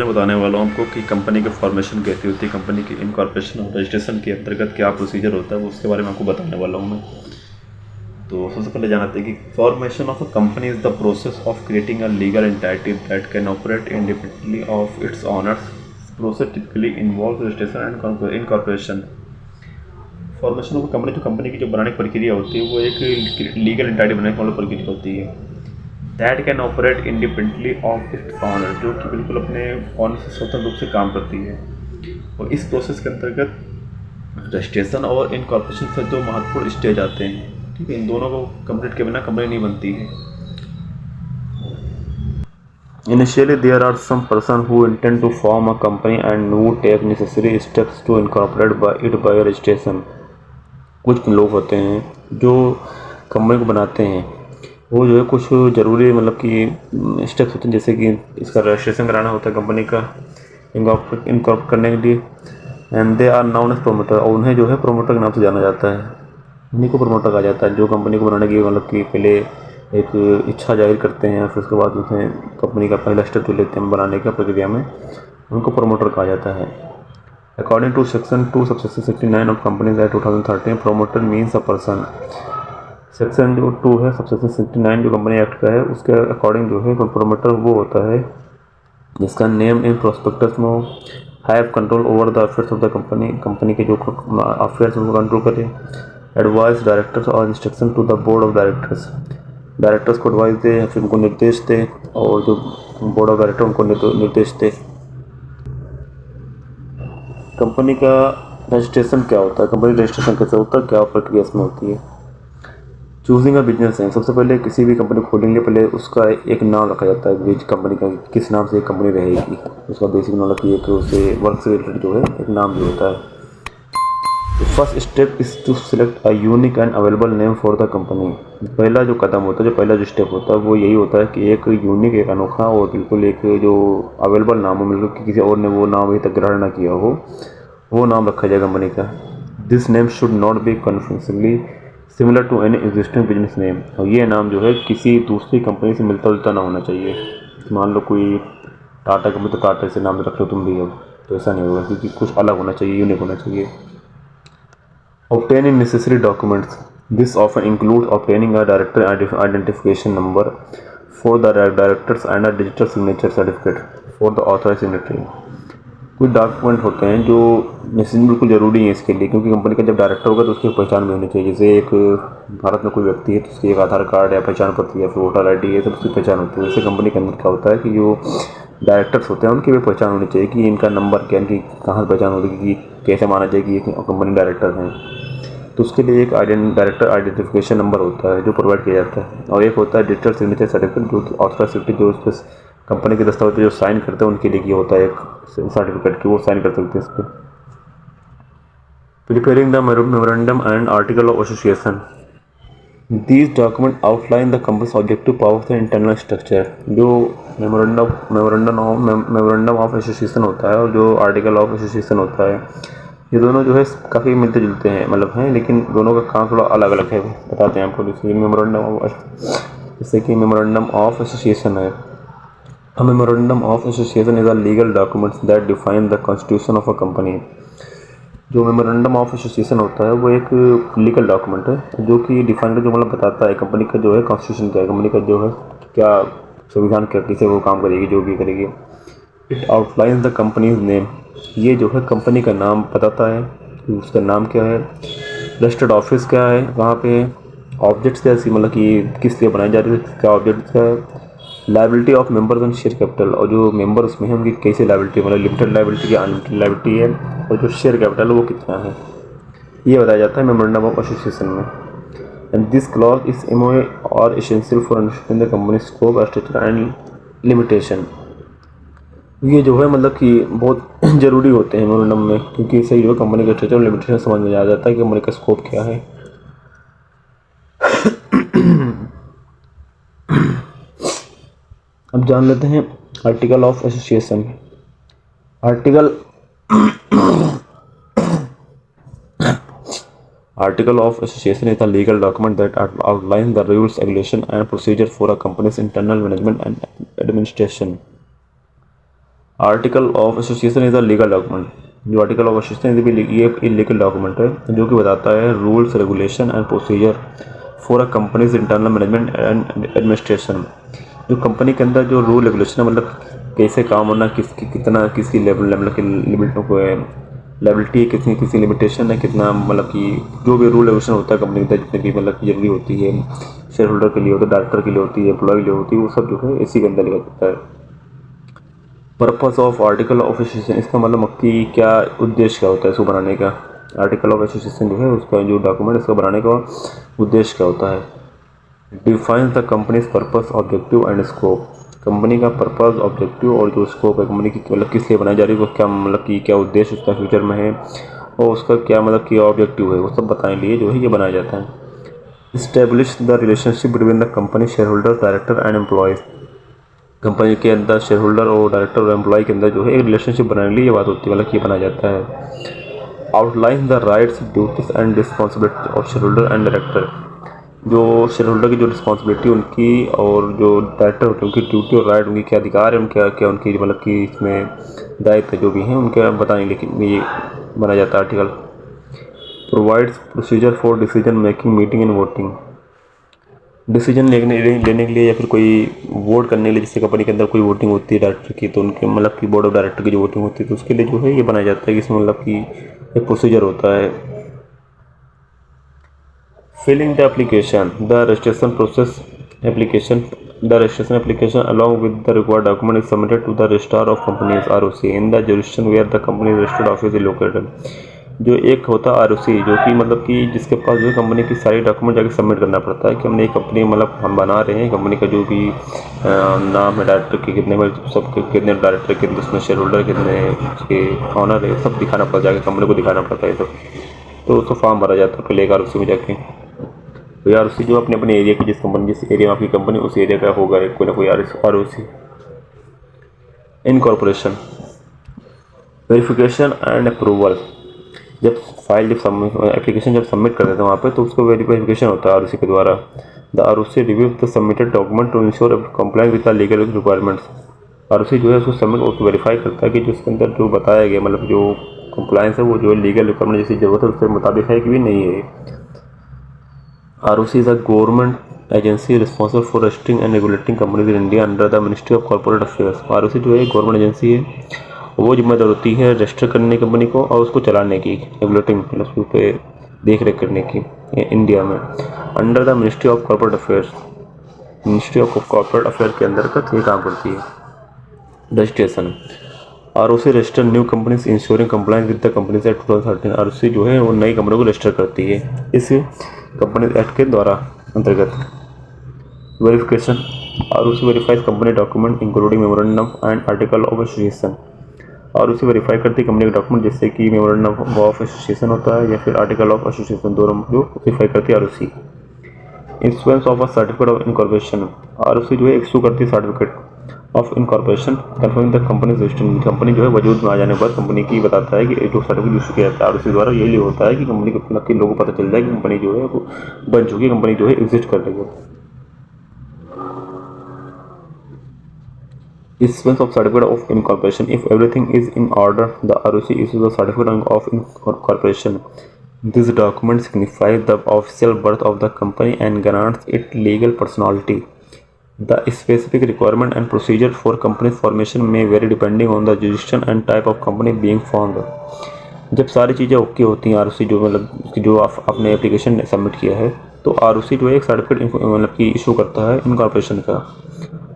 मैं बताने वाला हूँ आपको कि कंपनी की फॉर्मेशन कैसी होती है, कंपनी की इनकॉर्पोरेशन और रजिस्ट्रेशन के अंतर्गत क्या प्रोसीजर होता है, वो उसके बारे में आपको बताने वाला हूँ मैं। तो सबसे पहले जानते हैं कि formation of a company is the process of creating a legal entity that can operate independently of it's owners. Process typically involve registration and incorporation. Formation of company, जो कंपनी की जो बनाने की प्रक्रिया होती है वो एक लीगल एंटिटी बनाने की प्रक्रिया होती है। That can operate independently of its owner, जो कि बिल्कुल अपने ऑनर से स्वतंत्र रूप से काम करती है। और इस प्रोसेस के अंतर्गत रजिस्ट्रेशन और इनकॉर्पोरेशन से दो महत्वपूर्ण स्टेज आते हैं। ठीक है, इन दोनों को कंप्लीट के बिना कंपनी नहीं बनती है। Initially, there are some person who intend to form a company and who take necessary steps to incorporate by registration। कुछ लोग होते हैं जो कंपनी को बनाते हैं, वो जो है कुछ ज़रूरी मतलब कि स्टेप्स होते हैं, जैसे कि इसका रजिस्ट्रेशन कराना होता है कंपनी का इनकॉर्पोरेट करने के लिए। And they are known as promoter, और उन्हें जो है प्रोमोटर के नाम से जाना जाता है। उन्हीं को प्रोमोटर कहा जाता है जो कंपनी को बनाने की मतलब कि पहले एक इच्छा जाहिर करते हैं, फिर उसके बाद उसमें कंपनी का पहला स्टेप जो लेते हैं बनाने का प्रक्रिया में, उनको प्रोमोटर कहा जाता है। According to section 2 subsection 69 of companies act 2013, promoter means a person. Section जो 2 है सबसेक्शन 69 जो कंपनी एक्ट का है, उसके अकॉर्डिंग जो है प्रोमोटर वो होता है जिसका नेम इन प्रोस्पेक्टस में have control over the affairs of the company, company के जो अफेयर्स उनको कंट्रोल करे। एडवाइस डायरेक्टर्स और instruction to the board of directors, directors को एडवाइस दे या फिर उनको निर्देश दे, और जो बोर्ड ऑफ डायरेक्टर उनको निर्देश दे। कंपनी का रजिस्ट्रेशन क्या होता है, कंपनी रजिस्ट्रेशन कैसे होता है, क्या प्रक्रिया इसमें होती है। चूजिंग अ बिजनेस है, सबसे पहले किसी भी कंपनी खोलेंगे पहले उसका एक नाम रखा जाता है, बीच कंपनी का किस नाम से एक कंपनी रहेगी, उसका बेसिक नॉलेज ये कि उसे वर्क से रिलेटेड जो है एक नाम भी होता है। First step is to select a unique and available name for the company. पहला जो कदम होता है, जो पहला जो स्टेप होता है वो यही होता है कि एक यूनिक, एक अनोखा और बिल्कुल एक जो अवेलेबल नाम हो, मतलब कि किसी और ने वो नाम अभी तक ग्रहण ना किया हो, वो नाम रखा जाए कंपनी का। This name should not be confusingly similar to any existing business name, और ये नाम जो है किसी दूसरी कंपनी से मिलता जुलता ना होना चाहिए। मान लो कोई टाटा कंपनी, तो टाटा से नाम रख लो तुम भी, अब तो ऐसा नहीं होगा, क्योंकि कुछ अलग होना चाहिए, यूनिक होना चाहिए। Obtaining necessary documents. This often includes obtaining a director identification number for the directors and a digital signature certificate for the authorized signatory। कुछ डॉक्यूमेंट होते हैं जो बिल्कुल ज़रूरी है इसके लिए, क्योंकि कंपनी का जब डायरेक्टर होगा तो उसकी पहचान भी होनी चाहिए। जैसे एक भारत में कोई व्यक्ति है तो उसकी एक आधार कार्ड या पहचान पत्र या फिर वोटर ID है, तो उसकी पहचान होती है। जैसे कंपनी के अंदर क्या होता है कि जो डायरेक्टर्स होते हैं उनकी भी पहचान होनी चाहिए कि इनका नंबर क्या, इनकी कहाँ पहचान होती है, कि कैसे माना जाए कि ये कंपनी डायरेक्टर हैं। तो उसके लिए एक डायरेक्टर आइडेंटिफिकेशन नंबर होता है जो प्रोवाइड किया जाता है, और एक होता है डिजिटल सिग्नेचर सर्टिफिकेट, जो कि ऑथराइज सिग्नेचर जो उस पर कंपनी के दस्तावेज जो साइन करते हैं उनके लिए ये होता है एक सर्टिफिकेट की, वो साइन कर सकते हैं इस पर। Preparing the memorandum and article of association. These document outline the companies objective powers and internal structure. जो मेमोरेंडम ऑफ एसोसिएशन होता है और जो आर्टिकल ऑफ एसोसिएशन होता है, ये दोनों जो है काफ़ी मिलते जुलते हैं, मतलब हैं, लेकिन दोनों का काम थोड़ा अलग अलग है, बताते हैं आपको। जैसे कि मेमोरेंडम ऑफ एसोसिएशन है। A memorandum of association is a legal document that define the constitution of a company। जो मेमोरेंडम ऑफ एसोसिएशन होता है वो एक लीगल डॉक्यूमेंट है जो कि डिफाइन जो मतलब बताता है कंपनी का जो है कॉन्स्टिट्यूशन क्या है, कंपनी का जो है क्या संविधान क्या, कैसे वो काम करेगी, जो भी करेगी। It outlines the companies name, ये जो है कंपनी का नाम बताता है कि उसका नाम क्या है, रजिस्टर्ड ऑफिस क्या है, कहाँ पे, ऑब्जेक्ट्स क्या है, मतलब कि किस लिए बनाई जा रही है, क्या ऑब्जेक्ट क्या है, liability of members and share capital, और जो मेंबर उसमें हैं उनकी कैसे लाइबिलिटी, मतलब लिमिटेड लाइबिलिटी या अनलिमिटेड लाइबिलिटी है, और जो शेयर कैपिटल है वो कितना है, ये बताया जाता है मेमोरेंडम ऑफ एसोसिएशन में। And this clause is MOA are essential for understanding the company scope, structure and limitation. ये जो है मतलब कि बहुत ज़रूरी होते हैं मेमोरेंडम में, क्योंकि इससे जो है कंपनी का स्ट्रक्चर और लिमिटेशन समझ में आ जाता है कि कंपनी का स्कोप क्या है। अब जान लेते हैं article of association. Article of association is a legal document that outlines the rules, regulation, and procedure for a company's internal management and administration. Article of association is a legal document. जो article of association ये एक legal document है जो कि बताता है rules regulation and procedure for a companies internal management and administration. जो company के अंदर जो रूल रेगुलेशन है मतलब कैसे काम होना, किसकी कितना किसकी लेवल की लिमिट को है, लेबिलिटी कितनी किसी लिमिटेशन है कितना, मतलब कि जो भी रूल रेगुलेशन होता है कंपनी के अंदर जितने भी मतलब की जरूरी होती है, शेयर होल्डर के लिए होती है, डायरेक्टर के लिए होती है, एम्प्लॉय के लिए होती है, वो सब जो है इसी के अंदर लिखा जाता है। Purpose of article of association, इसका मतलब कि क्या उद्देश्य क्या होता है इसको बनाने का। आर्टिकल ऑफ एसोसिएशन जो है उसका जो डॉक्यूमेंट इसको बनाने का उद्देश्य क्या होता है। Defines the companies purpose objective and scope. Company का पर्पस ऑब्जेक्टिव और जो स्कोप है कंपनी की मतलब किस लिए बनाई जा रही है, वो क्या मतलब कि क्या उद्देश्य उसका फ्यूचर में है और उसका क्या मतलब कि ऑब्जेक्टिव है, वो सब बताने लिए जो है ये बनाया जाता है। Establish the relationship between the company share holder director and employees. Company के अंदर शेयर होल्डर और डायरेक्टर और एम्प्लॉय के अंदर जो है एक रिलेशनशिप बनाने के लिए ये बात होती है, मतलब ये बनाया जाता है। Outline the rights duties and responsibility of share holder and director. जो शेयर होल्डर की जो रिस्पॉन्सिबिलिटी उनकी और जो डायरेक्टर होते हैं उनकी ड्यूटी और राइट, उनकी क्या अधिकार है, उनका क्या उनकी मतलब कि इसमें दायित्व जो भी हैं उनके बताने लेकिन ये बनाया जाता है article. Provides procedure for decision making meeting and voting. Decision लेने के लिए या फिर कोई वोट करने के लिए, जैसे कंपनी के अंदर कोई वोटिंग होती है डायरेक्टर की, तो उनके मतलब कि बोर्ड ऑफ डायरेक्टर की जो वोटिंग होती है तो उसके लिए जो है ये बनाया जाता है कि इसमें मतलब कि एक प्रोसीजर होता है। Filling the application the registration process application the registration application along with the required document is submitted to the registrar of companies ROC in the jurisdiction where the company registered office is located. जो एक होता है ROC जो कि मतलब कि जिसके पास जो है कंपनी की सारी डॉक्यूमेंट जाके सबमिट करना पड़ता है कि हमने एक कंपनी मतलब हम बना रहे हैं, कंपनी का जो भी नाम है, डायरेक्टर के कितने सब कितने डायरेक्टर, कितने उसमें शेयर होल्डर, कितने उसके ऑनर है, सब दिखाना पड़ता है, जाके कंपनी को दिखाना पड़ता है सब। तो उसको फॉर्म भरा जाता है पहले एक आरओसी में जाके। तो यार उसी जो अपने अपने एरिया की जिस एरिया में आपकी कंपनी उस एरिया का होगा कोई ना कोई ROC. Incorporation verification and approval. जब एप्लीकेशन जब सबमिट कर देते हैं वहाँ पे तो उसको वेरिफिकेशन होता है आरओसी के द्वारा। The ROC review the submitted document to ensure compliance with the legal requirements. ROC जो है उसको सबमिट उसको वेरीफाई करता है कि जो उसके अंदर जो बताया गया मतलब जो कंप्लाइंस है वो जो लीगल रिक्वायरमेंट जैसी जरूरत है उसके मुताबिक है कि भी नहीं है। ROC is a government agency responsible for registering and regulating companies in India under the Ministry of Corporate Affairs। ROC जो है गवर्नमेंट एजेंसी है, वो जिम्मेदार होती है रजिस्टर करने की कंपनी को और उसको चलाने की, रेगुलेटिंग मतलब उस पर देख रेख करने की इंडिया में। Under the ministry of corporate affairs, ministry of corporate affair के अंतर्गत ये काम करती है। Registration ROC register new companies ensuring compliance with the companies act 2013। ROC जो है वो नई कंपनी को रजिस्टर करती है इस कंपनी एक्ट के द्वारा अंतर्गत। Verification ROC verifies company document including memorandum and article of association. ROC verify करती है कंपनी के डॉक्यूमेंट जैसे कि मेमोरेंडम ऑफ एसोसिएशन होता है या फिर आर्टिकल ऑफ एसोसिएशन, दोनों जो वेरीफाई करती है ROC। Insurance of a certificate of incorporation. ROC जो है इशू करती है certificate of incorporation confirming the company registration. Company जो है वजूद में आ जाने पर कंपनी की बताता है कि जो सर्टिफिकेट इशू किया जाता है ROC द्वारा, यही होता है कि कंपनी के लोगों को पता चल जाए कि कंपनी जो है वो बन चुकी है, कंपनी जो है एग्जिस्ट कर रही है। Issuance of certificate of incorporation. If everything is in order, the ROC issues a certificate of incorporation. This document signifies the official birth of the company and grants it legal personality. The specific requirement and procedure for company formation may vary depending on the jurisdiction and type of company being formed. जब सारी चीज़ें okay होती हैं ROC जो मतलब जो आपने application submit किया है तो ROC जो है एक सर्टिफिकेट मतलब कि इशू करता है इनकॉर्पोरेशन का।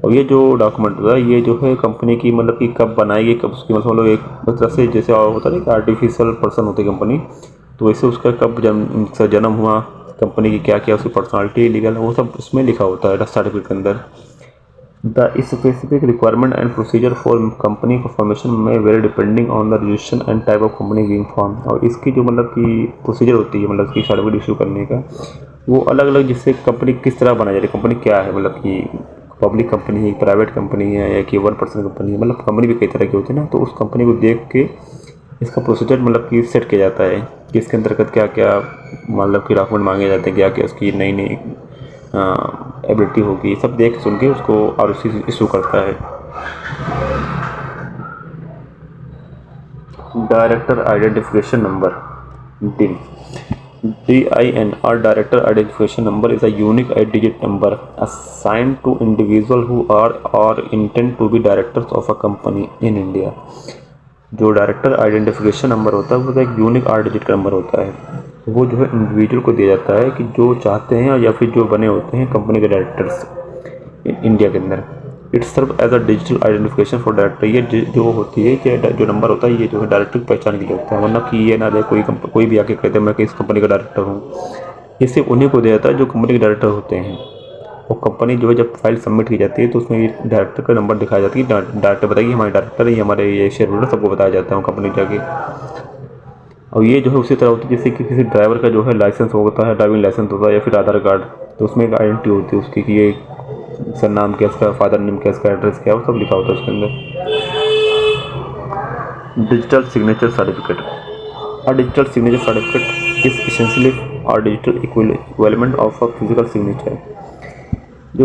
और ये जो डॉक्यूमेंट होता है ये जो है कंपनी की मतलब कि कब बनाई गई, कब उसकी मतलब एक तरह से जैसे होता है ना कि आर्टिफिशियल पर्सन होती है कंपनी, तो वैसे उसका कब जन्म हुआ, कंपनी की क्या क्या उसकी पर्सनालिटी लीगल वो सब उसमें लिखा होता है सर्टिफिकेट के अंदर। The specific requirement and procedure for company formation may vary depending on the registration and type of company being form. और इसकी जो मतलब कि प्रोसीजर होती है मतलब कि सर्टिफिकेट इशू करने का वो अलग अलग, जिससे कंपनी किस तरह बनाई जा रही है, कंपनी क्या है, मतलब कि पब्लिक कंपनी है, प्राइवेट कंपनी है या कि 1% कंपनी है, मतलब कंपनी भी कई तरह की होती है ना, तो उस कंपनी को देख के इसका प्रोसीजर मतलब कि सेट किया जाता है कि इसके अंतर्गत क्या क्या मतलब कि डॉक्यूमेंट मांगे जाते हैं, क्या क्या उसकी नई नई एबिलिटी होगी, सब देख सुन के उसको ROC इशू करता है। Director identification number DIN. DIN or Director Identification Number is a unique 8-digit number assigned to individual who are or intend to be directors of a company in India. जो director identification number होता है वो एक unique 8 digit का number होता है। वो जो है इंडिविजुअल को दिया जाता है कि जो चाहते हैं या फिर जो बने होते हैं कंपनी के डायरेक्टर्स इंडिया के अंदर। It serve as a digital identification for director. ये जो होती है कि जो नंबर होता है ये जो है डायरेक्टर की पहचान के लिए होता है, वरना कि ये ना दे कोई भी आके कहते हैं मैं किस कंपनी का डायरेक्टर हूँ। ये सिर्फ उन्हीं को दिया जाता है जो कंपनी के डायरेक्टर होते हैं। और कंपनी जो है जब फाइल सबमिट की जाती है तो उसमें ये डायरेक्टर का नंबर दिखाया जाता है कि डायरेक्टर बताइए हमारे डायरेक्टर है, हमारे ये शेयर होल्डर, सबको बताया जाता है कंपनी जाके। और ये जो है उसी तरह होती है जैसे कि किसी ड्राइवर का जो है लाइसेंस होता है, ड्राइविंग लाइसेंस होता है या फिर आधार कार्ड, तो उसमें एक आइडेंटिटी होती है उसकी कि ये सर नाम क्या, इसका फादर नेम क्या, इसका एड्रेस क्या, वो सब लिखा होता है उसके अंदर। Digital signature certificate. A digital signature certificate is essentially a digital equivalent of a physical signature. जो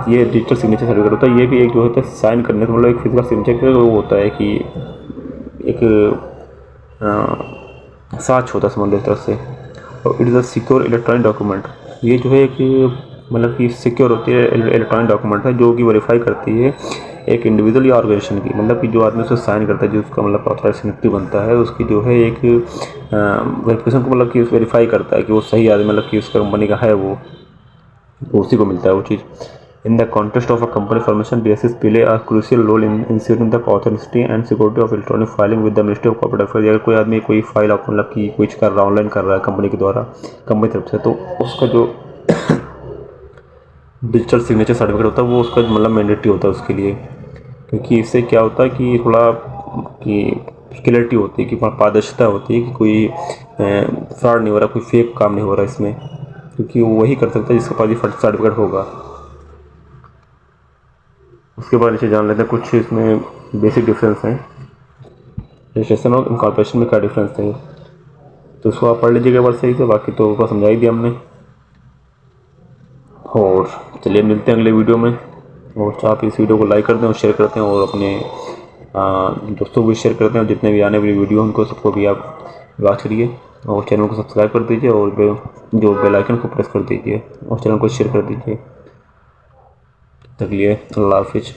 ये डिजिटल सिग्नेचर सर्टिफिकेट होता है ये भी एक जो होता है साइन करने से मतलब एक फिजिकल सिग्नेचर वो होता है कि एक साक्ष्य होता है समझ एक तरह से। और it is a secure electronic document. ये जो है एक मतलब कि सिक्योर होती है इलेक्ट्रॉनिक डॉक्यूमेंट है जो कि वेरीफाई करती है एक इंडिविजुअल या ऑर्गेनाइजेशन की, मतलब कि जो आदमी उसे साइन करता है जो उसका मतलब ऑथराइज सिग्नेटरी बनता है उसकी जो है एक वेरिफिकेशन को मतलब कि वेरीफाई करता है कि वो सही आदमी मतलब कि उसका कंपनी का है वो उसी को मिलता है वो चीज़। In the context of a company formation DSS play a crucial role in ensuring the authenticity and security of electronic filing with the ministry of corporate affairs. अगर कोई आदमी कोई फाइल मतलब कि कुछ कर रहा है ऑनलाइन कर रहा है कंपनी के द्वारा कंपनी तरफ से, तो उसका जो डिजिटल सिग्नेचर सर्टिफिकेट होता है वो उसका मतलब मैंडेटरी होता है उसके लिए, क्योंकि इससे क्या होता है कि थोड़ा कि क्लियरिटी होती है कि पारदर्शिता होती है कि कोई फ्रॉड नहीं हो रहा, कोई फेक काम नहीं हो रहा इसमें, क्योंकि वो वही कर सकता है जिसके पास ये सर्टिफिकेट होगा। उसके बाद नीचे जान लेते हैं कुछ इसमें बेसिक डिफरेंस हैं। रजिस्ट्रेशन और इनकॉर्पोरेशन में क्या डिफरेंस है तो उसको आप पढ़ लीजिएगा एक बार सही से, बाकी तो ऊपर समझा ही दिया हमने। और चलिए मिलते हैं अगले वीडियो में। और आप इस वीडियो को लाइक करते हैं और शेयर करते हैं और अपने दोस्तों को भी शेयर करते हैं, और जितने भी आने वाली वीडियो उनको सबको भी आप वॉच करिए और चैनल को सब्सक्राइब कर दीजिए और जो बेल आइकन को प्रेस कर दीजिए और चैनल को शेयर कर दीजिए। तक लिए अल्लाह हाफिज़।